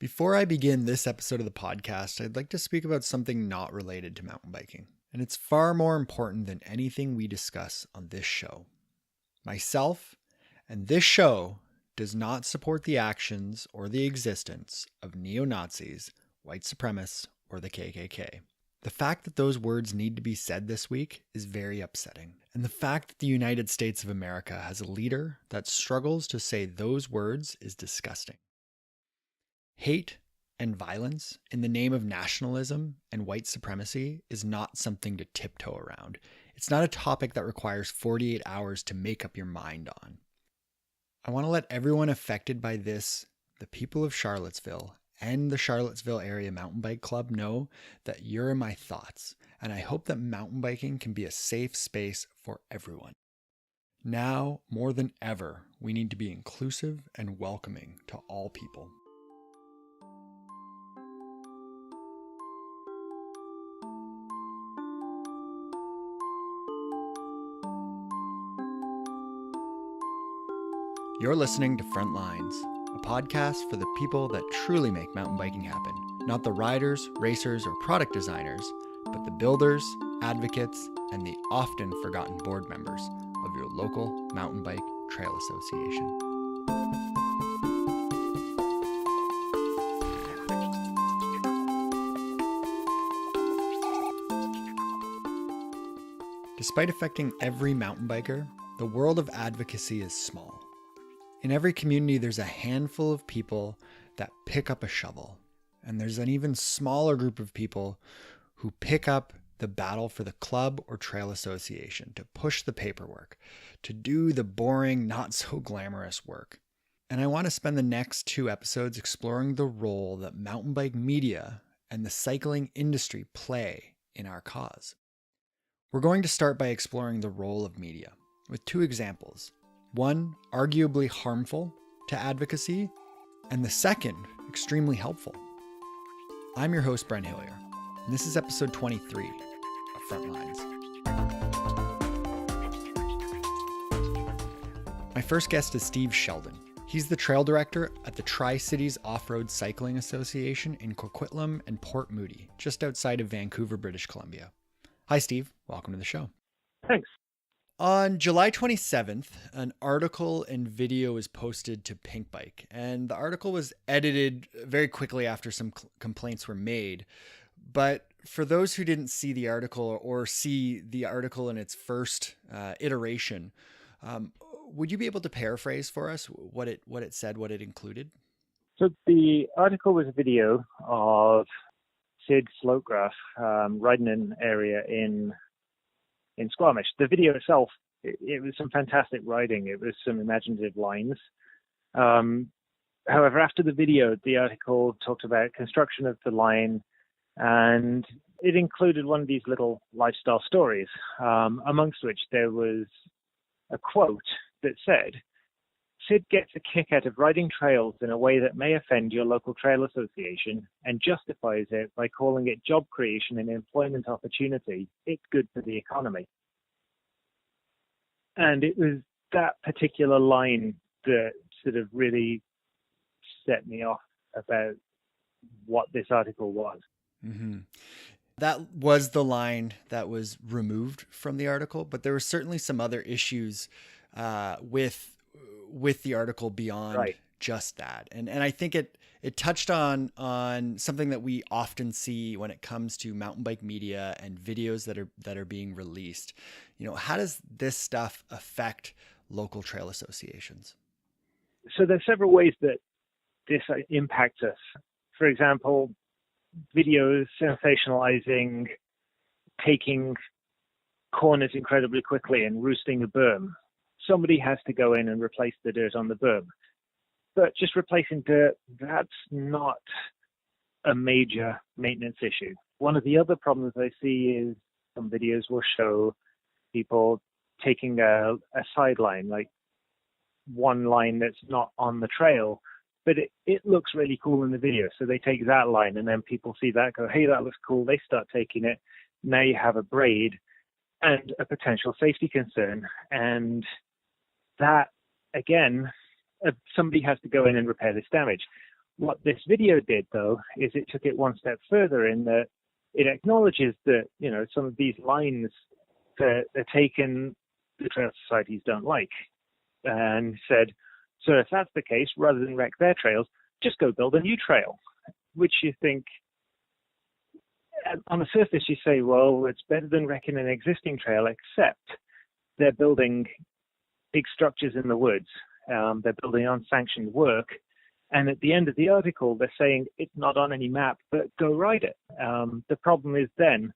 Before I begin this episode of the podcast, I'd like to speak about something not related to mountain biking, and it's far more important than anything we discuss on this show. Myself and this show does not support the actions or the existence of neo-Nazis, white supremacists, or the KKK. The fact that those words need to be said this week is very upsetting, and the fact that the United States of America has a leader that struggles to say those words is disgusting. Hate and violence in the name of nationalism and white supremacy is not something to tiptoe around. It's not a topic that requires 48 hours to make up your mind on. I want to let everyone affected by this, the people of Charlottesville and the Charlottesville Area Mountain Bike Club, know that you're in my thoughts, and I hope that mountain biking can be a safe space for everyone. Now, more than ever, we need to be inclusive and welcoming to all people. You're listening to Front Lines, a podcast for the people that truly make mountain biking happen. Not the riders, racers, or product designers, but the builders, advocates, and the often forgotten board members of your local mountain bike trail association. Despite affecting every mountain biker, the world of advocacy is small. In every community, there's a handful of people that pick up a shovel, and there's an even smaller group of people who pick up the battle for the club or trail association, to push the paperwork, to do the boring, not so glamorous work. And I want to spend the next 2 episodes exploring the role that mountain bike media and the cycling industry play in our cause. We're going to start by exploring the role of media with 2 examples. One, arguably harmful to advocacy, and the second, extremely helpful. I'm your host, Brent Hillier, and this is episode 23 of Front Lines. My first guest is Steve Sheldon. He's the trail director at the Tri-Cities Off-Road Cycling Association in Coquitlam and Port Moody, just outside of Vancouver, British Columbia. Hi, Steve. Welcome to the show. Thanks. On July 27th, an article and video was posted to Pink Bike, and the article was edited very quickly after some complaints were made. But for those who didn't see the article or see the article in its first iteration, would you be able to paraphrase for us what it said, what it included? So the article was a video of Sid Slotegraph riding an area in Squamish. The video itself, it was some fantastic riding. It was some imaginative lines. However, after the video, the article talked about construction of the line, and it included one of these little lifestyle stories, amongst which there was a quote that said, "Sid gets a kick out of riding trails in a way that may offend your local trail association and justifies it by calling it job creation and employment opportunity. It's good for the economy." And it was that particular line that sort of really set me off about what this article was. Mm-hmm. That was the line that was removed from the article, but there were certainly some other issues with the article beyond just that. And I think it touched on something that we often see when it comes to mountain bike media and videos that are being released. You know, how does this stuff affect local trail associations? So there's several ways that this impacts us. For example, videos sensationalizing taking corners incredibly quickly and roosting a berm. Somebody has to go in and replace the dirt on the berm. But just replacing dirt, that's not a major maintenance issue. One of the other problems I see is some videos will show people taking a sideline, like one line that's not on the trail, but it looks really cool in the video. So they take that line, and then people see that, go, hey, that looks cool. They start taking it. Now you have a braid and a potential safety concern. And that, again, somebody has to go in and repair this damage. What this video did, though, is it took it one step further in that it acknowledges that, some of these lines that are taken, the trail societies don't like, and said, so if that's the case, rather than wreck their trails, just go build a new trail, which you think, on the surface, you say, well, it's better than wrecking an existing trail, except they're building big structures in the woods. They're building unsanctioned work. And at the end of the article, they're saying it's not on any map, but go ride it. The problem is then,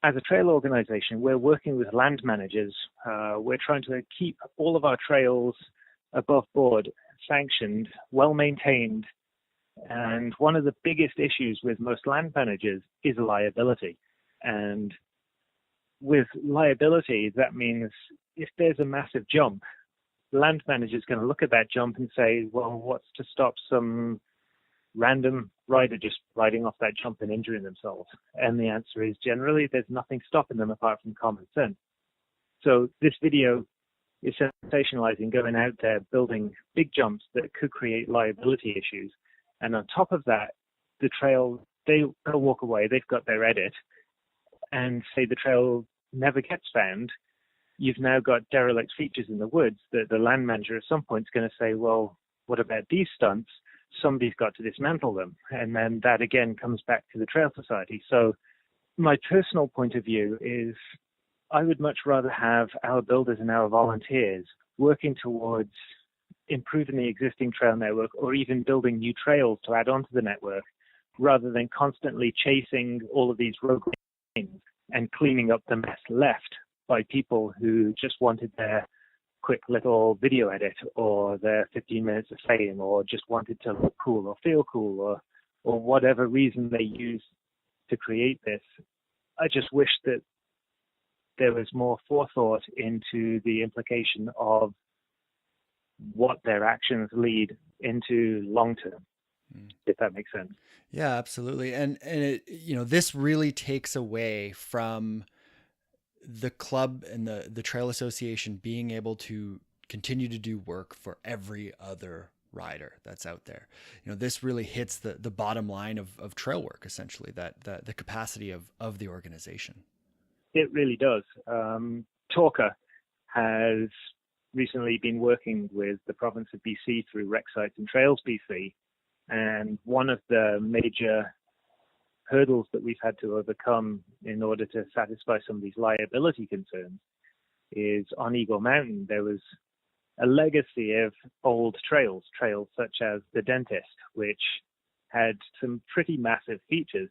as a trail organization, we're working with land managers. We're trying to keep all of our trails above board, sanctioned, well-maintained. And one of the biggest issues with most land managers is liability. And with liability, that means if there's a massive jump, the land manager is going to look at that jump and say, well, what's to stop some random rider just riding off that jump and injuring themselves? And the answer is generally there's nothing stopping them apart from common sense. So this video is sensationalizing going out there, building big jumps that could create liability issues. And on top of that, the trail, they'll walk away, they've got their edit, and say the trail never gets found. You've now got derelict features in the woods that the land manager at some point is going to say, well, what about these stunts? Somebody's got to dismantle them. And then that again comes back to the Trail Society. So my personal point of view is I would much rather have our builders and our volunteers working towards improving the existing trail network or even building new trails to add on to the network rather than constantly chasing all of these rogue lanes and cleaning up the mess left by people who just wanted their quick little video edit or their 15 minutes of fame or just wanted to look cool or feel cool or whatever reason they use to create this. I just wish that there was more forethought into the implication of what their actions lead into long term, if that makes sense. Yeah, absolutely. And it, this really takes away from the club and the Trail Association being able to continue to do work for every other rider that's out there. This really hits the bottom line of trail work, essentially, that the capacity of the organization. It really does. Talker has recently been working with the province of BC through Rec Sites and Trails BC. And one of the major hurdles that we've had to overcome in order to satisfy some of these liability concerns is on Eagle Mountain. There was a legacy of old trails such as the Dentist, which had some pretty massive features.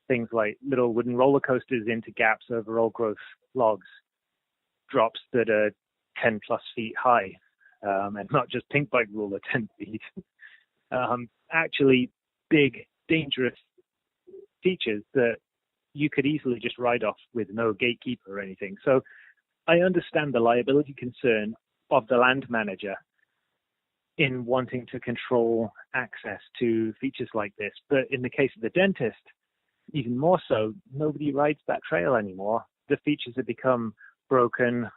Things like little wooden roller coasters into gaps over old growth logs, drops that are 10 plus feet high, and not just pink bike rule at 10 feet. Actually big, dangerous features that you could easily just ride off with no gatekeeper or anything. So I understand the liability concern of the land manager in wanting to control access to features like this. But in the case of the Dentist, even more so, nobody rides that trail anymore. The features have become broken,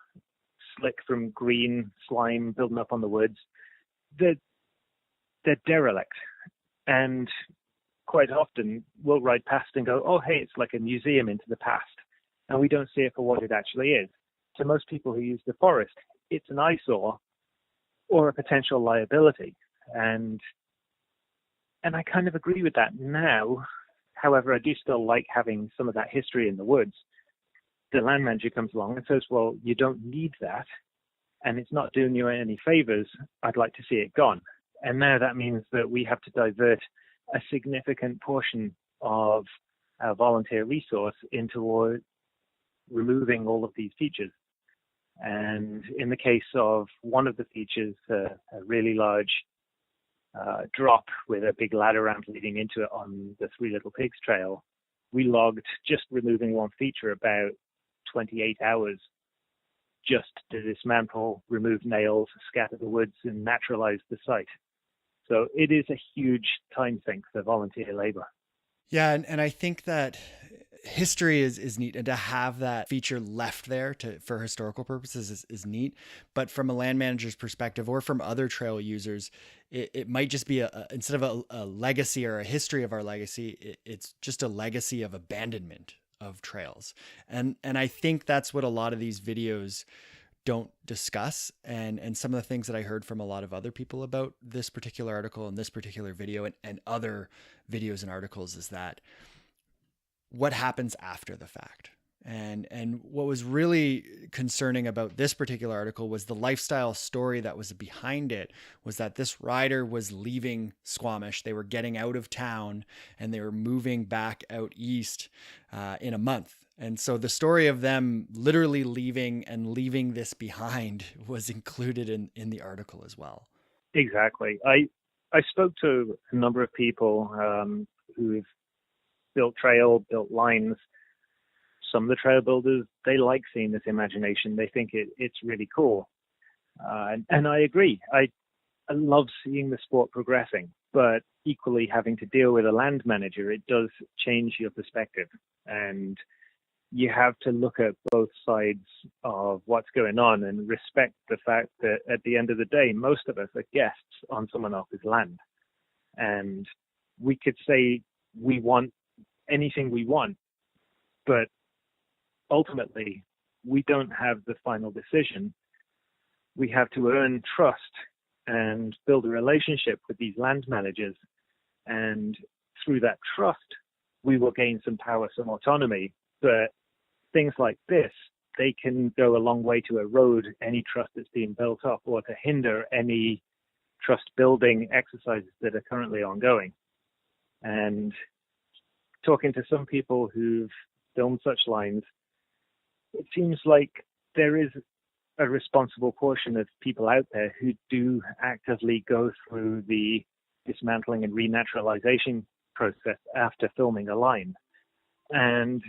slick from green slime building up on the woods. They're derelict. And quite often we'll ride past and go, oh, hey, it's like a museum into the past. And we don't see it for what it actually is. To most people who use the forest, it's an eyesore or a potential liability. And I kind of agree with that now. However, I do still like having some of that history in the woods. The land manager comes along and says, well, you don't need that, and it's not doing you any favors. I'd like to see it gone. And now that means that we have to divert a significant portion of our volunteer resource into removing all of these features. And in the case of one of the features, a really large drop with a big ladder ramp leading into it on the Three Little Pigs Trail, we logged just removing one feature about 28 hours just to dismantle, remove nails, scatter the woods, and naturalize the site. So it is a huge time sink for volunteer labor. Yeah, and I think that history is neat, and to have that feature left there for historical purposes is neat. But from a land manager's perspective or from other trail users, it might just be instead of a legacy or a history of our legacy, it's just a legacy of abandonment of trails. And I think that's what a lot of these videos don't discuss. And some of the things that I heard from a lot of other people about this particular article and this particular video and other videos and articles is that what happens after the fact. And what was really concerning about this particular article was the lifestyle story that was behind it, was that this rider was leaving Squamish. They were getting out of town and they were moving back out east in a month. And so the story of them literally leaving this behind was included in the article as well. Exactly. I spoke to a number of people who've built lines. Some of the trail builders, they like seeing this imagination. They think it's really cool. And I agree. I love seeing the sport progressing, but equally having to deal with a land manager, it does change your perspective. And you have to look at both sides of what's going on and respect the fact that at the end of the day, most of us are guests on someone else's land. And we could say we want anything we want, but ultimately, we don't have the final decision. We have to earn trust and build a relationship with these land managers. And through that trust, we will gain some power, some autonomy. But things like this, they can go a long way to erode any trust that's being built up or to hinder any trust building exercises that are currently ongoing. And talking to some people who've filmed such lines, it seems like there is a responsible portion of people out there who do actively go through the dismantling and renaturalization process after filming a line. And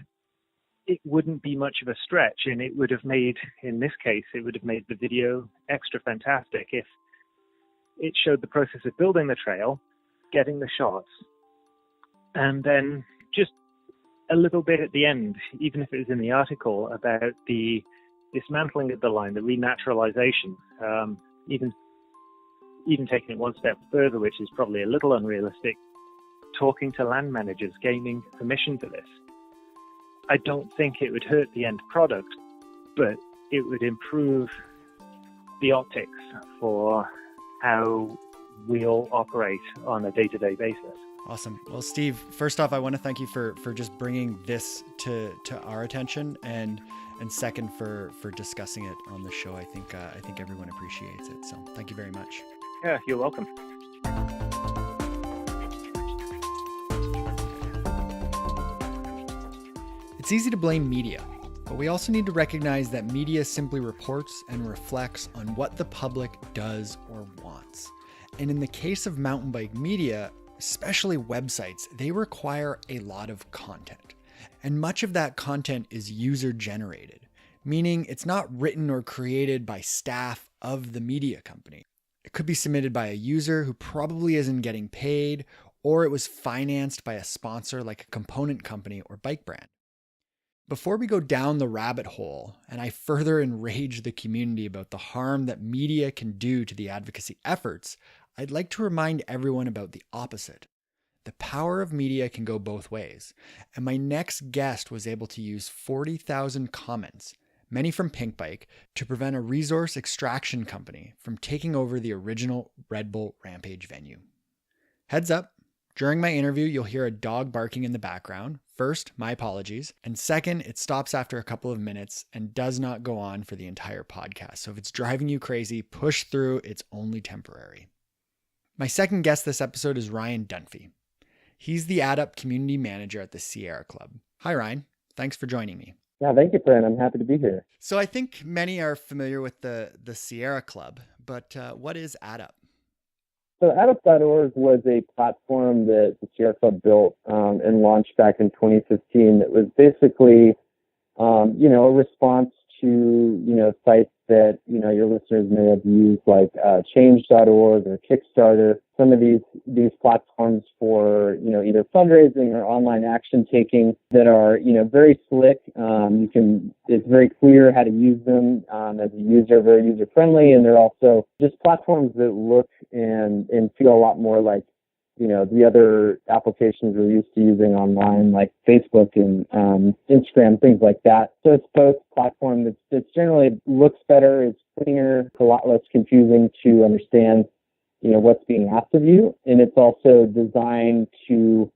it wouldn't be much of a stretch, and it would have made, in this case, it would have made the video extra fantastic if it showed the process of building the trail, getting the shots, and then just a little bit at the end, even if it was in the article, about the dismantling of the line, the renaturalization, even taking it one step further, which is probably a little unrealistic, talking to land managers, gaining permission for this. I don't think it would hurt the end product, but it would improve the optics for how we all operate on a day-to-day basis. Awesome. Well, Steve, first off, I want to thank you for just bringing this to our attention, and second for discussing it on the show. I think everyone appreciates it. So thank you very much. Yeah, you're welcome. It's easy to blame media, but we also need to recognize that media simply reports and reflects on what the public does or wants. And in the case of mountain bike media, especially websites, they require a lot of content. And much of that content is user generated, meaning it's not written or created by staff of the media company. It could be submitted by a user who probably isn't getting paid, or it was financed by a sponsor like a component company or bike brand. Before we go down the rabbit hole and I further enrage the community about the harm that media can do to the advocacy efforts, I'd like to remind everyone about the opposite. The power of media can go both ways, and my next guest was able to use 40,000 comments, many from Pinkbike, to prevent a resource extraction company from taking over the original Red Bull Rampage venue. Heads up, during my interview, you'll hear a dog barking in the background. First, my apologies. And second, it stops after a couple of minutes and does not go on for the entire podcast. So if it's driving you crazy, push through. It's only temporary. My second guest this episode is Ryan Dunfee. He's the AddUp Community Manager at the Sierra Club. Hi, Ryan. Thanks for joining me. Yeah, thank you, Fran. I'm happy to be here. So I think many are familiar with the Sierra Club, but what is AddUp? So AddUp.org was a platform that the Sierra Club built and launched back in 2015. It was basically, a response sites that, your listeners may have used, like change.org or Kickstarter, some of these platforms for, either fundraising or online action taking that are, very slick. It's very clear how to use them as a user, very user friendly. And they're also just platforms that look and feel a lot more like, the other applications we're used to using online, like Facebook and Instagram, things like that. So it's both platform that generally looks better, it's cleaner, it's a lot less confusing to understand, what's being asked of you. And it's also designed to,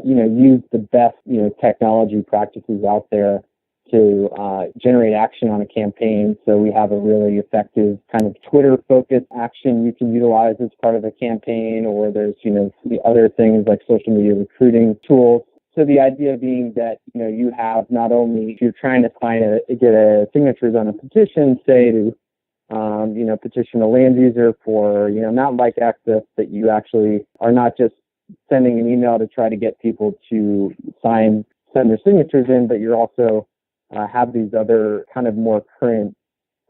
use the best, technology practices out there to generate action on a campaign. So we have a really effective kind of Twitter-focused action you can utilize as part of a campaign, or there's, the other things like social media recruiting tools. So the idea being that, you have not only, if you're trying to get signatures on a petition, say to, petition a land user for, mountain bike access, that you actually are not just sending an email to try to get people to send their signatures in, but you're also have these other kind of more current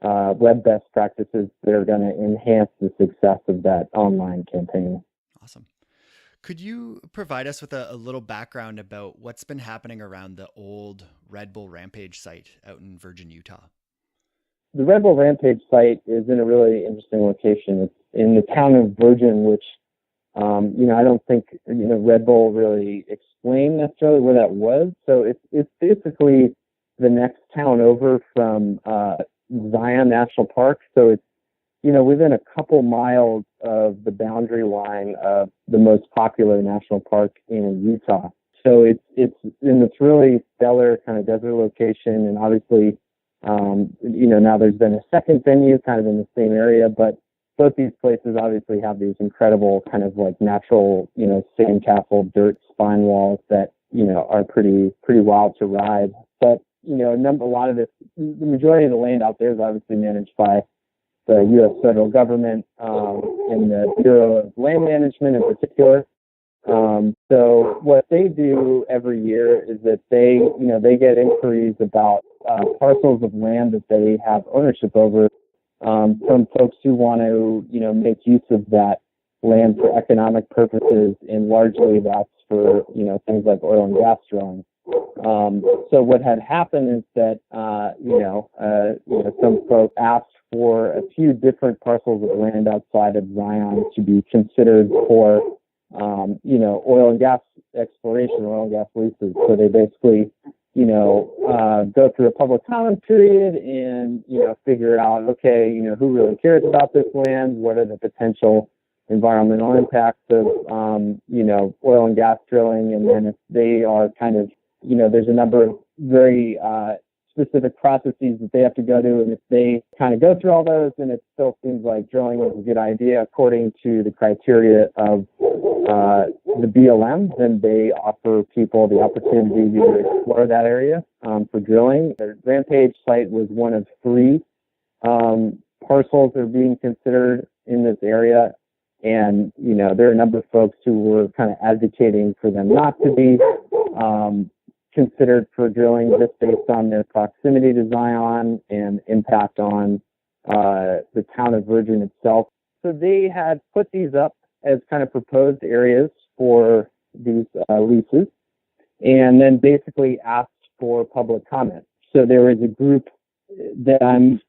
web best practices that are going to enhance the success of that online campaign. Awesome. Could you provide us with a little background about what's been happening around the old Red Bull Rampage site out in Virgin, Utah? The Red Bull Rampage site is in a really interesting location. It's in the town of Virgin, which, I don't think, Red Bull really explained necessarily where that was. So it's basically the next town over from Zion National Park. So it's, within a couple miles of the boundary line of the most popular national park in Utah. So it's in this really stellar kind of desert location. And obviously, now there's been a second venue kind of in the same area, but both these places obviously have these incredible kind of like natural, sandcastle dirt spine walls that, are pretty wild to ride. But a lot of this, the majority of the land out there is obviously managed by the U.S. federal government and the Bureau of Land Management in particular. So what they do every year is that they get inquiries about parcels of land that they have ownership over from folks who want to, make use of that land for economic purposes, and largely that's for, things like oil and gas drilling. So what had happened is that, some folks asked for a few different parcels of land outside of Zion to be considered for, oil and gas exploration, oil and gas leases. So they basically, go through a public comment period and, figure out, okay, who really cares about this land? What are the potential environmental impacts of, oil and gas drilling? And then if they are kind of, there's a number of very specific processes that they have to go to. And if they kind of go through all those, and it still seems like drilling was a good idea according to the criteria of the BLM, then they offer people the opportunity to explore that area for drilling. The Rampage site was one of 3 parcels that are being considered in this area. And, there are a number of folks who were kind of advocating for them not to be considered for drilling just based on their proximity to Zion and impact on the town of Virgin itself. So they had put these up as kind of proposed areas for these leases, and then basically asked for public comment. So there was a group that I'm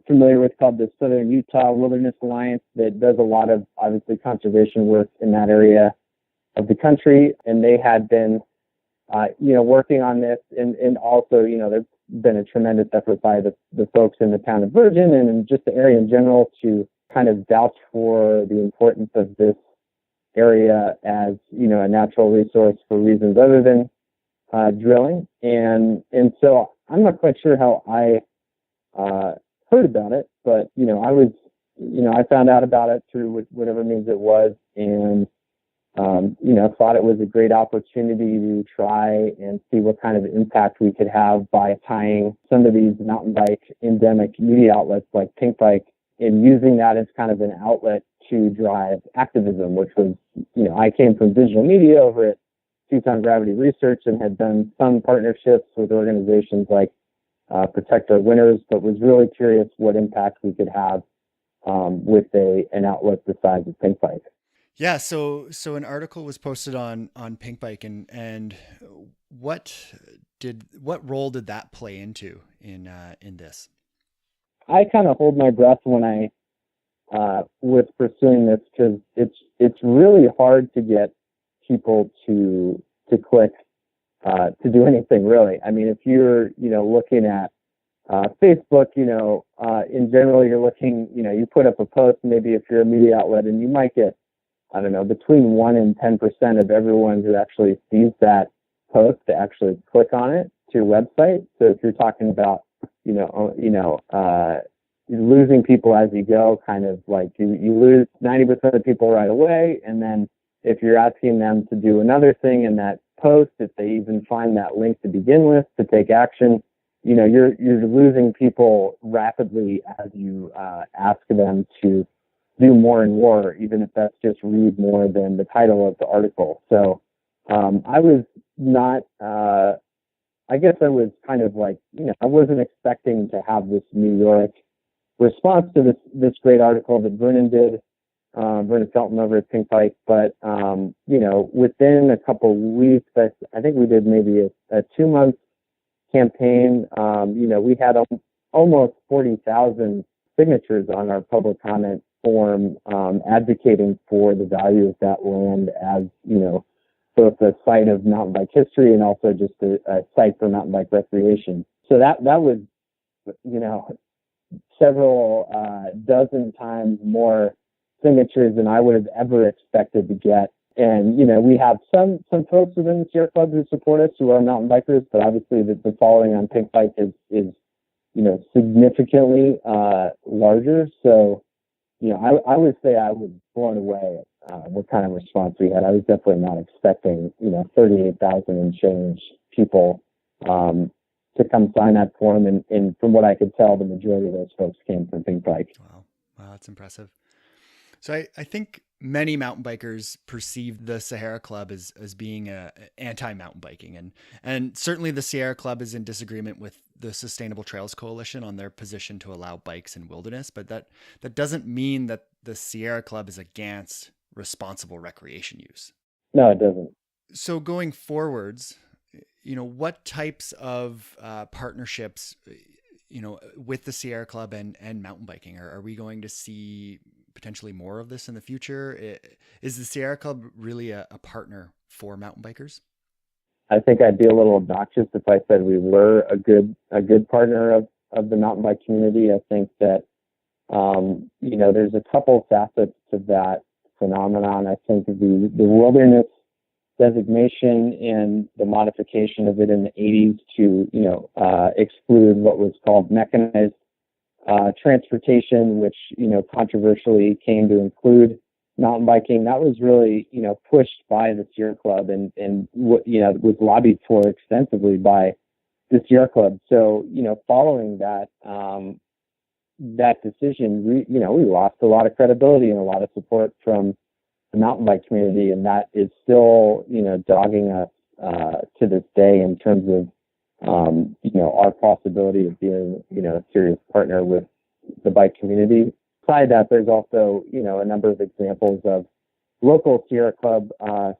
familiar with called the Southern Utah Wilderness Alliance that does a lot of, obviously, conservation work in that area of the country, and they had been working on this, and also, there's been a tremendous effort by the folks in the town of Virgin and in just the area in general to kind of vouch for the importance of this area as, a natural resource for reasons other than drilling. And so I'm not quite sure how I heard about it, but, I found out about it through whatever means it was, and thought it was a great opportunity to try and see what kind of impact we could have by tying some of these mountain bike endemic media outlets like Pink Bike and using that as kind of an outlet to drive activism, which was, I came from digital media over at Tucson Gravity Research and had done some partnerships with organizations like protect our winners, but was really curious what impact we could have with an outlet the size of Pink Bike. Yeah, so an article was posted on Pink Bike, and what role did that play into in this? I kind of hold my breath when I was pursuing this, because it's really hard to get people to click to do anything, really. I mean, if you're looking at Facebook, in general, you're looking, you put up a post, maybe if you're a media outlet, and you might get, I don't know, between 1 and 10% of everyone who actually sees that post to actually click on it to your website. So if you're talking about, losing people as you go, kind of like you lose 90% of people right away. And then if you're asking them to do another thing in that post, if they even find that link to begin with to take action, you're losing people rapidly as you ask them to do more and more, even if that's just read more than the title of the article. So I was not, I guess I was kind of like, I wasn't expecting to have this New York response to this great article that Vernon did, Vernon Felton over at Pink Bike. But, within a couple of weeks, I think we did maybe a 2-month campaign. We had almost 40,000 signatures on our public comment form, advocating for the value of that land as, both a site of mountain bike history and also just a site for mountain bike recreation. So that was, several dozen times more signatures than I would have ever expected to get. And, we have some folks within the Sierra Club who support us who are mountain bikers, but obviously the following on Pink Bike is significantly larger. So, I would say I was blown away at what kind of response we had. I was definitely not expecting, 38,000 and change people to come sign that form. And from what I could tell, the majority of those folks came from Pink Bike. Wow, that's impressive. So I think many mountain bikers perceive the Sahara Club as being anti-mountain biking. And certainly the Sierra Club is in disagreement with the Sustainable Trails Coalition on their position to allow bikes in wilderness. But that doesn't mean that the Sierra Club is against responsible recreation use. No, it doesn't. So going forwards, what types of partnerships, with the Sierra Club and mountain biking, are we going to see potentially more of this in the future? Is the Sierra Club really a partner for mountain bikers? I think I'd be a little obnoxious if I said we were a good partner of the mountain bike community. I think that, there's a couple facets to that phenomenon. I think the wilderness designation and the modification of it in the 80s to, exclude what was called mechanized transportation, which, controversially came to include mountain biking. That was really, pushed by the Sierra Club and was lobbied for extensively by the Sierra Club. So, following that, that decision, we lost a lot of credibility and a lot of support from the mountain bike community. And that is still, dogging us, to this day in terms of, our possibility of being, a serious partner with the bike community. Beside that, there's also, a number of examples of local Sierra Club,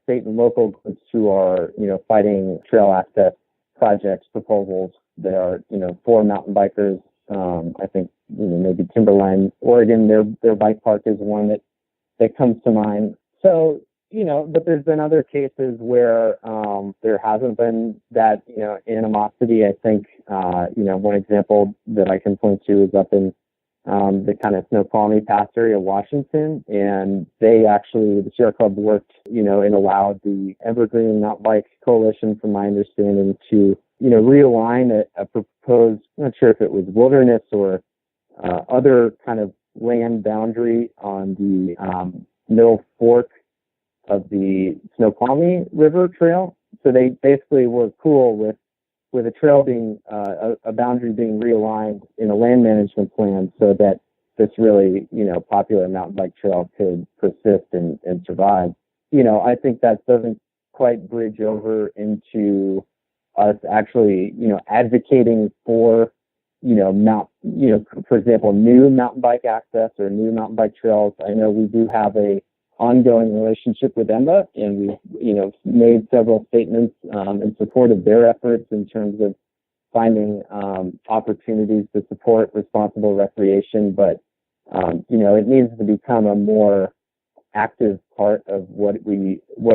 state and local groups who are, fighting trail access projects, proposals that are, for mountain bikers. I think, maybe Timberline, Oregon, their bike park is one that comes to mind. So, but there's been other cases where there hasn't been that, animosity. I think, one example that I can point to is up in the kind of Snoqualmie Pass area of Washington. And they actually, the Sierra Club worked, and allowed the Evergreen Mountain Bike Coalition, from my understanding, to, realign a proposed, I'm not sure if it was wilderness or other kind of land boundary on the middle fork of the Snoqualmie River Trail. So they basically were cool with a trail being a boundary being realigned in a land management plan, so that this really popular mountain bike trail could persist and survive. I think that doesn't quite bridge over into us actually advocating for for example, new mountain bike access or new mountain bike trails. I know we do have a ongoing relationship with EMBA, and we've, made several statements in support of their efforts in terms of finding opportunities to support responsible recreation. But, it needs to become a more active part of what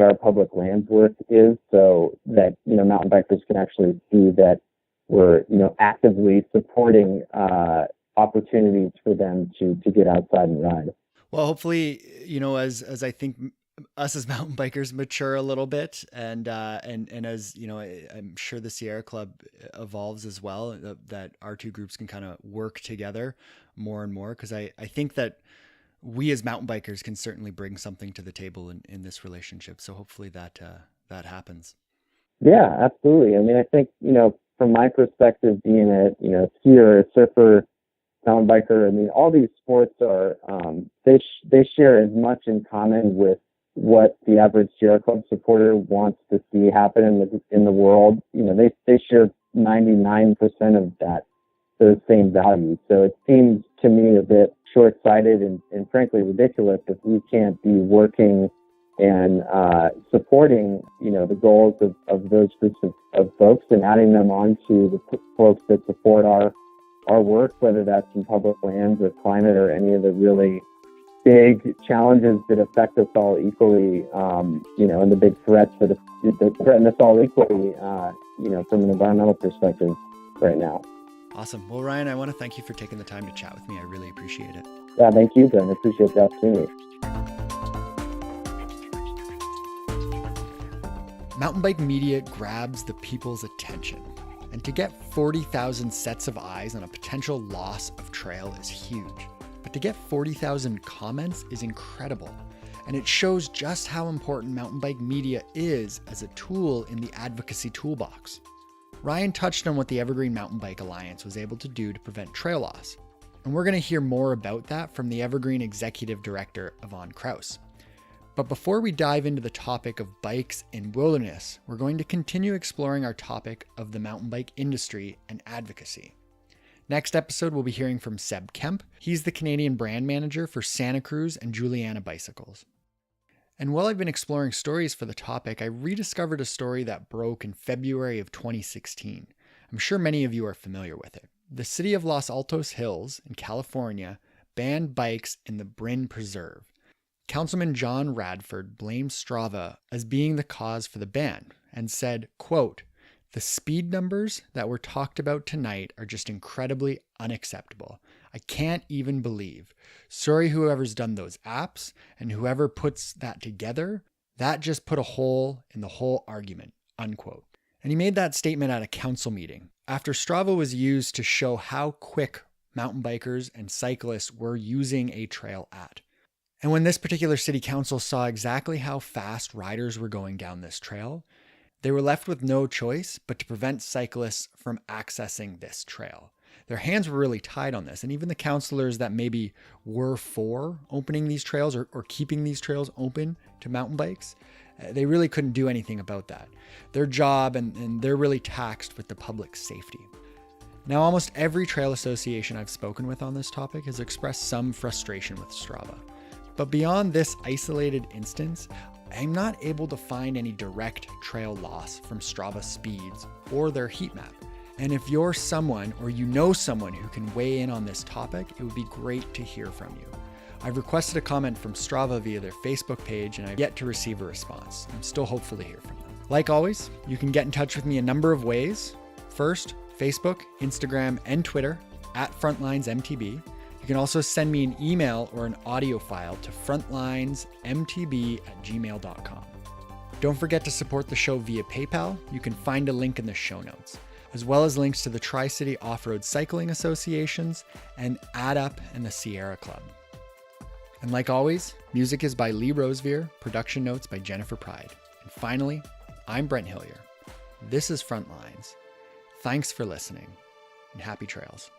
our public lands work is, so that, mountain bikers can actually see that we're, actively supporting opportunities for them to get outside and ride. Well, hopefully, as I think us as mountain bikers mature a little bit, and as I'm sure the Sierra Club evolves as well, that our two groups can kind of work together more and more, because I think that we as mountain bikers can certainly bring something to the table in this relationship. So hopefully that happens. Yeah, absolutely. I mean, I think, from my perspective, being a skier, a surfer, mountain biker, I mean, all these sports are, they share as much in common with what the average Sierra Club supporter wants to see happen in the world. They share 99% of those same values. So it seems to me a bit short-sighted and frankly ridiculous if we can't be working and supporting, the goals of those groups of folks and adding them on to the folks that support our work, whether that's in public lands or climate or any of the really big challenges that affect us all equally, and the big threats that threaten us all equally, from an environmental perspective right now. Awesome. Well, Ryan, I want to thank you for taking the time to chat with me. I really appreciate it. Yeah, thank you, Ben. I appreciate the opportunity. Mountain bike media grabs the people's attention. And to get 40,000 sets of eyes on a potential loss of trail is huge. But to get 40,000 comments is incredible. And it shows just how important mountain bike media is as a tool in the advocacy toolbox. Ryan touched on what the Evergreen Mountain Bike Alliance was able to do to prevent trail loss. And we're going to hear more about that from the Evergreen Executive Director, Yvonne Kraus. But before we dive into the topic of bikes in wilderness, we're going to continue exploring our topic of the mountain bike industry and advocacy. Next episode, we'll be hearing from Seb Kemp. He's the Canadian brand manager for Santa Cruz and Juliana Bicycles. And while I've been exploring stories for the topic, I rediscovered a story that broke in February of 2016. I'm sure many of you are familiar with it. The city of Los Altos Hills in California banned bikes in the Bryn Preserve. Councilman John Radford blamed Strava as being the cause for the ban and said, quote, "The speed numbers that were talked about tonight are just incredibly unacceptable. I can't even believe. Sorry whoever's done those apps and whoever puts that together, that just put a hole in the whole argument," unquote. And he made that statement at a council meeting after Strava was used to show how quick mountain bikers and cyclists were using a trail at. And when this particular city council saw exactly how fast riders were going down this trail, they were left with no choice but to prevent cyclists from accessing this trail. Their hands were really tied on this. And even the councilors that maybe were for opening these trails or keeping these trails open to mountain bikes, they really couldn't do anything about that. Their job and they're really taxed with the public safety. Now, almost every trail association I've spoken with on this topic has expressed some frustration with Strava. But beyond this isolated instance, I'm not able to find any direct trail loss from Strava speeds or their heat map. And if you're someone or you know someone who can weigh in on this topic, it would be great to hear from you. I've requested a comment from Strava via their Facebook page and I've yet to receive a response. I'm still hopeful to hear from them. Like always, you can get in touch with me a number of ways. First, Facebook, Instagram, and Twitter @FrontlinesMTB. You can also send me an email or an audio file to frontlinesmtb@gmail.com. Don't forget to support the show via PayPal. You can find a link in the show notes, as well as links to the Tri-City Off-Road Cycling Associations and AddUp and the Sierra Club. And like always, music is by Lee Rosevear, production notes by Jennifer Pride. And finally, I'm Brent Hillier. This is Frontlines. Thanks for listening, and happy trails.